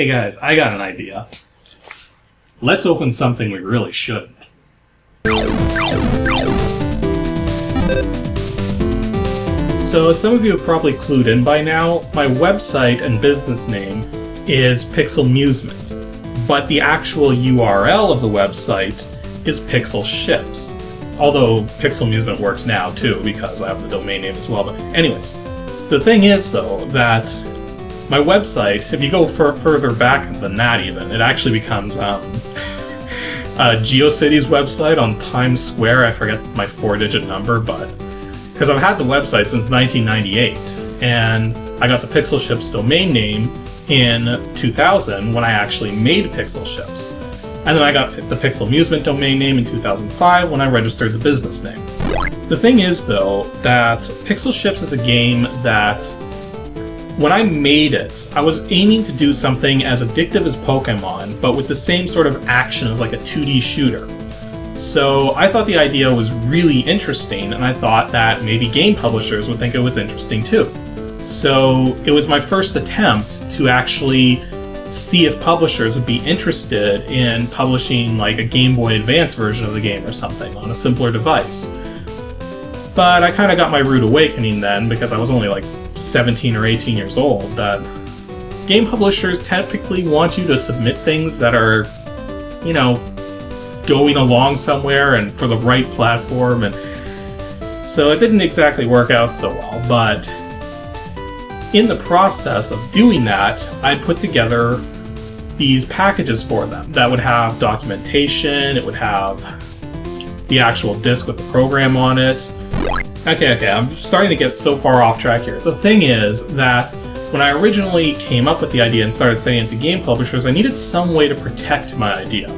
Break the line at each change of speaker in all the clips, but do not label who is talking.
Hey guys, I got an idea. Let's open something we really shouldn't. So, as some of you have probably clued in by now, my website and business name is PixelMusement, but the actual URL of the website is PixelShips. Although PixelMusement works now too, because I have the domain name as well. But anyways, the thing is though, that my website, if you go further back than that even, it actually becomes GeoCities website on Times Square. I forget my 4-digit number, but because I've had the website since 1998, and I got the PixelShips domain name in 2000 when I actually made PixelShips. And then I got the PixelMusement domain name in 2005 when I registered the business name. The thing is though, that PixelShips is a game that when I made it, I was aiming to do something as addictive as Pokemon, but with the same sort of action as like a 2D shooter. So I thought the idea was really interesting, and I thought that maybe game publishers would think it was interesting too. So it was my first attempt to actually see if publishers would be interested in publishing like a Game Boy Advance version of the game or something on a simpler device. But I kind of got my rude awakening then, because I was only like 17 or 18 years old, that game publishers typically want you to submit things that are, you know, going along somewhere and for the right platform, and so it didn't exactly work out so well. But in the process of doing that, I put together these packages for them that would have documentation, it would have the actual disk with the program on it. Okay, I'm starting to get so far off track here. The thing is that when I originally came up with the idea and started sending it to game publishers, I needed some way to protect my idea.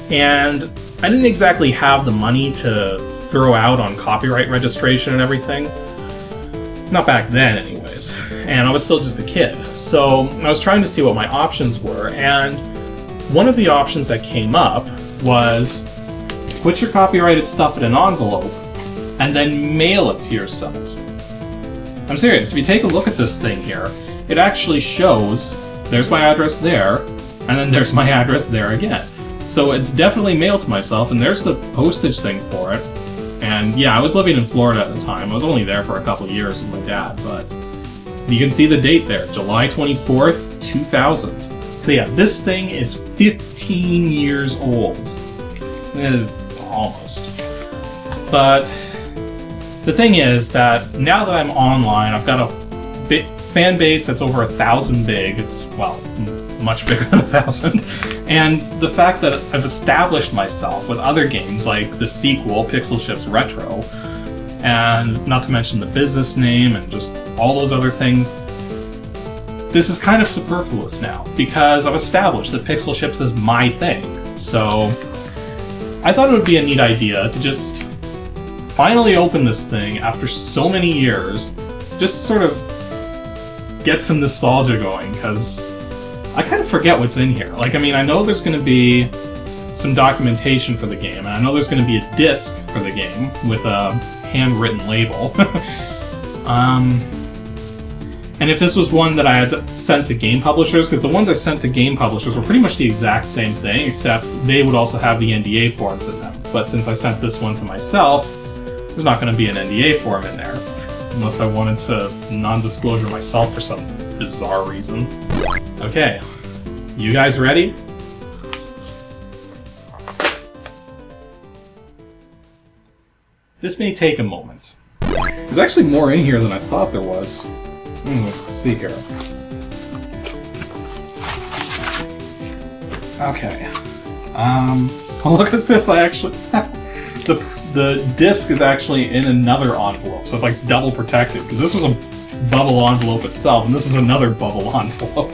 And I didn't exactly have the money to throw out on copyright registration and everything. Not back then, anyways. And I was still just a kid. So I was trying to see what my options were, and one of the options that came up was put your copyrighted stuff in an envelope and then mail it to yourself. I'm serious, if you take a look at this thing here, it actually shows there's my address there, and then there's my address there again. So it's definitely mailed to myself, and there's the postage thing for it. And yeah, I was living in Florida at the time. I was only there for a couple of years with my dad, but you can see the date there, July 24th, 2000. So yeah, this thing is 15 years old. Almost. But the thing is that now that I'm online, I've got a fan base that's over 1,000 big. It's, well, much bigger than 1,000. And the fact that I've established myself with other games like the sequel, PixelShips Retro, and not to mention the business name and just all those other things, this is kind of superfluous now, because I've established that PixelShips is my thing. So I thought it would be a neat idea to just finally open this thing after so many years, just sort of get some nostalgia going, because I kind of forget what's in here. Like, I mean, I know there's going to be some documentation for the game, and I know there's going to be a disc for the game with a handwritten label. And if this was one that I had sent to game publishers, because the ones I sent to game publishers were pretty much the exact same thing, except they would also have the NDA forms in them. But since I sent this one to myself, there's not going to be an NDA form in there, unless I wanted to non-disclosure myself for some bizarre reason. Okay, you guys ready? This may take a moment. There's actually more in here than I thought there was. Let's see here. Okay. Look at this. I actually the disc is actually in another envelope, so it's like double protected, because this was a bubble envelope itself, and this is another bubble envelope.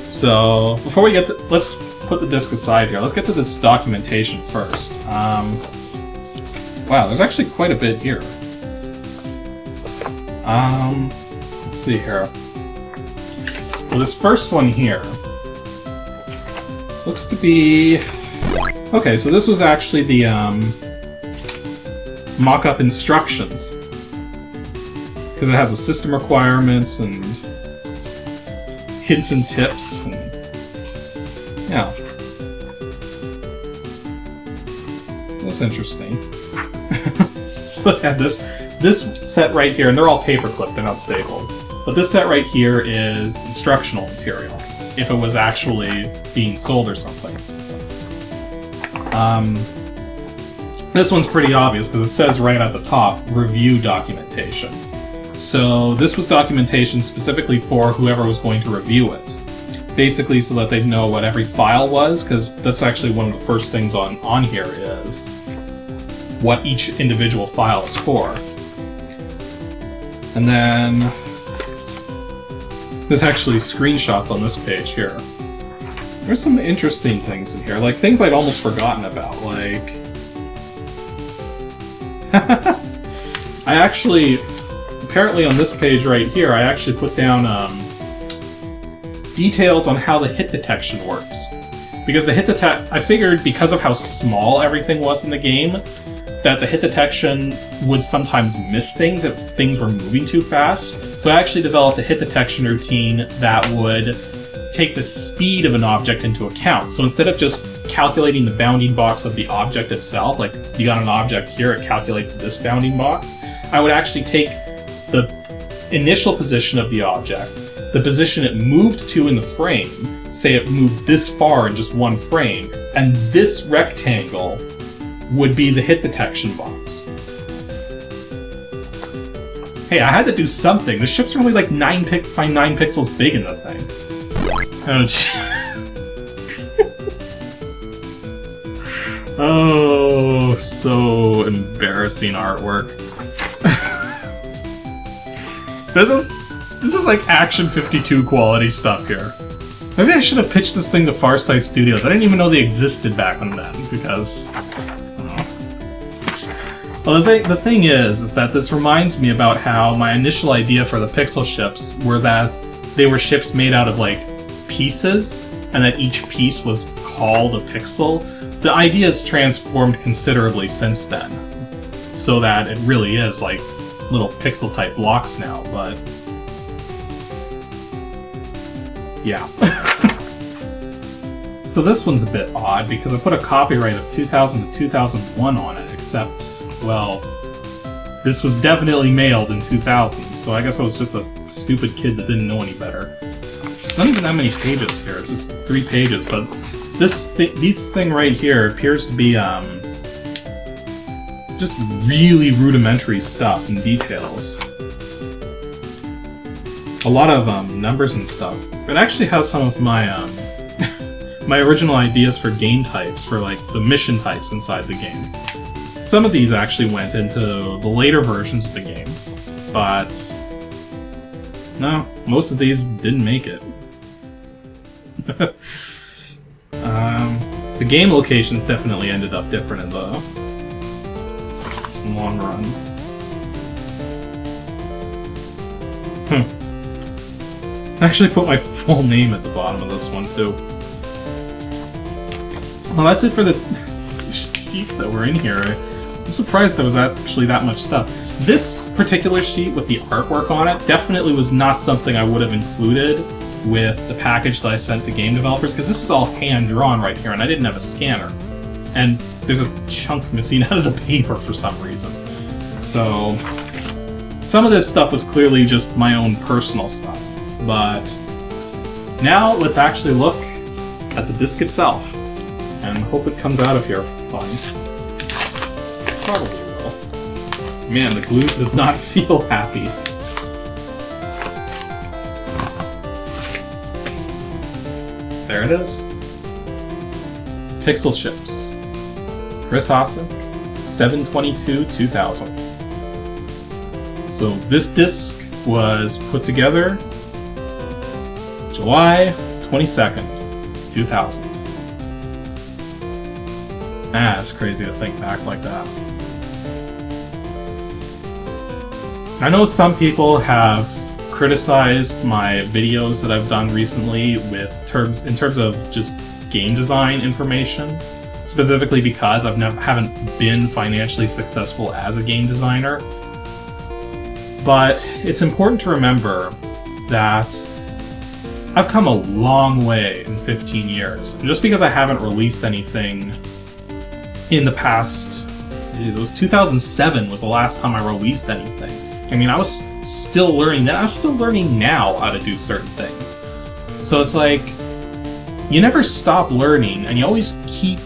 So before we get to, let's put the disc aside here. Let's get to this documentation first. Wow, there's actually quite a bit here. Let's see here. Well, this first one here looks to be... Okay, so this was actually the mock-up instructions, because it has the system requirements and hints and tips and Yeah. That's interesting. So look at this set right here, and they're all paper clipped, they're not stapled. But this set right here is instructional material, if it was actually being sold or something. This one's pretty obvious because it says right at the top, review documentation. So this was documentation specifically for whoever was going to review it. Basically so that they'd know what every file was, because that's actually one of the first things on here is what each individual file is for. And then there's actually screenshots on this page here. There's some interesting things in here, like things I'd almost forgotten about, like... I actually, apparently on this page right here, I actually put down details on how the hit detection works. Because the hit I figured because of how small everything was in the game, that the hit detection would sometimes miss things if things were moving too fast. So I actually developed a hit detection routine that would take the speed of an object into account. So instead of just calculating the bounding box of the object itself, like you got an object here, it calculates this bounding box, I would actually take the initial position of the object, the position it moved to in the frame, say it moved this far in just one frame, and this rectangle would be the hit detection box. Hey, I had to do something. The ships are only like 9 pixels big in the thing. Oh, oh, so embarrassing artwork. This is like Action 52 quality stuff here. Maybe I should have pitched this thing to Farsight Studios. I didn't even know they existed back then, because... Well, the thing is that this reminds me about how my initial idea for the PixelShips were that they were ships made out of, like, pieces, and that each piece was called a pixel. The idea has transformed considerably since then, so that it really is, like, little pixel-type blocks now, but... yeah. So this one's a bit odd, because I put a copyright of 2000 to 2001 on it, except... well, this was definitely mailed in 2000, so I guess I was just a stupid kid that didn't know any better. It's not even that many pages here, it's just 3 pages, but this thing right here appears to be just really rudimentary stuff and details. A lot of numbers and stuff. It actually has some of my my original ideas for game types, for like the mission types inside the game. Some of these actually went into the later versions of the game, but no, most of these didn't make it. The game locations definitely ended up different in the long run. I actually put my full name at the bottom of this one too. Well, that's it for the sheets that were in here. I'm surprised there was actually that much stuff. This particular sheet with the artwork on it definitely was not something I would have included with the package that I sent to game developers, because this is all hand-drawn right here, and I didn't have a scanner. And there's a chunk missing out of the paper for some reason. So, some of this stuff was clearly just my own personal stuff. But now let's actually look at the disc itself, and hope it comes out of here fine. Probably will. Man, the glue does not feel happy. There it is. PixelShips. Chris Hasek, 7/22/2000. So this disc was put together July 22nd, 2000. Ah, it's crazy to think back like that. I know some people have criticized my videos that I've done recently in terms of just game design information, specifically because I haven't been financially successful as a game designer. But it's important to remember that I've come a long way in 15 years. And just because I haven't released anything in the past, it was 2007 was the last time I released anything. I mean, I was still learning then. I was still learning now how to do certain things. So it's like, you never stop learning, and you always keep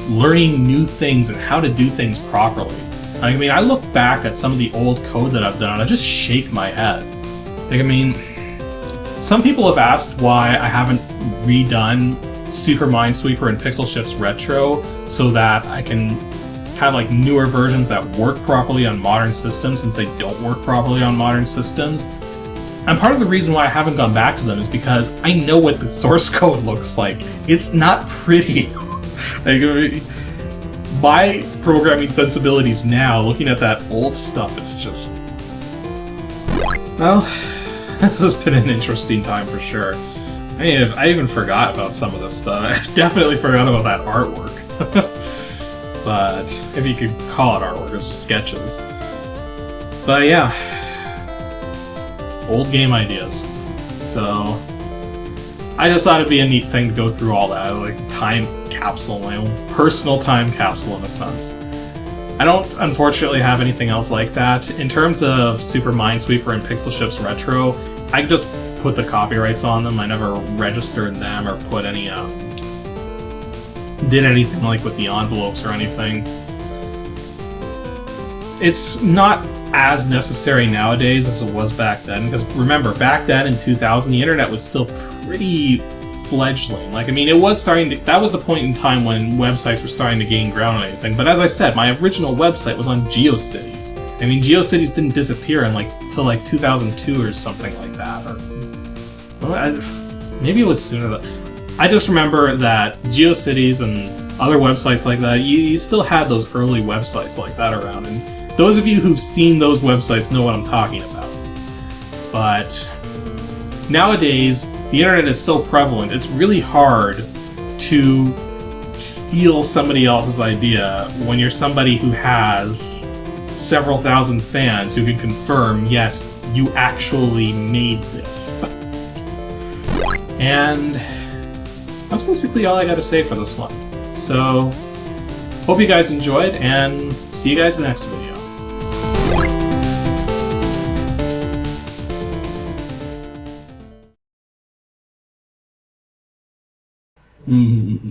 learning new things and how to do things properly. I mean, I look back at some of the old code that I've done and I just shake my head. Like, I mean, some people have asked why I haven't redone Super Minesweeper and PixelShips Retro so that I can have like newer versions that work properly on modern systems, since they don't work properly on modern systems. And part of the reason why I haven't gone back to them is because I know what the source code looks like. It's not pretty. Like, my programming sensibilities now, looking at that old stuff, it's just... Well, this has been an interesting time for sure. I even forgot about some of this stuff. I definitely forgot about that artwork. But, if you could call it artwork, it's just sketches. But yeah, old game ideas. So, I just thought it'd be a neat thing to go through all that, like time capsule, my own personal time capsule in a sense. I don't unfortunately have anything else like that. In terms of Super Minesweeper and PixelShips Retro, I just put the copyrights on them. I never registered them or put any, did anything like with the envelopes or anything. It's not as necessary nowadays as it was back then, because remember, back then in 2000, the internet was still pretty fledgling. Like, I mean, it was starting to, that was the point in time when websites were starting to gain ground on anything. But as I said, my original website was on GeoCities. I mean, GeoCities didn't disappear in till like 2002 or something like that. Or well, maybe it was sooner. I just remember that GeoCities and other websites like that, you still had those early websites like that around. And those of you who've seen those websites know what I'm talking about. But nowadays, the internet is so prevalent, it's really hard to steal somebody else's idea when you're somebody who has several thousand fans who can confirm, yes, you actually made this. And that's basically all I got to say for this one. So, hope you guys enjoyed, and see you guys in the next video.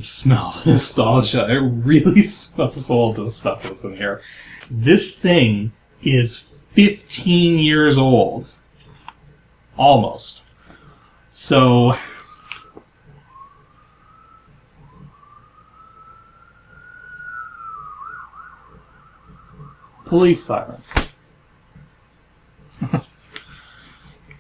Smell the nostalgia. It really smells all the stuff that's in here. This thing is 15 years old. Almost. So... police sirens.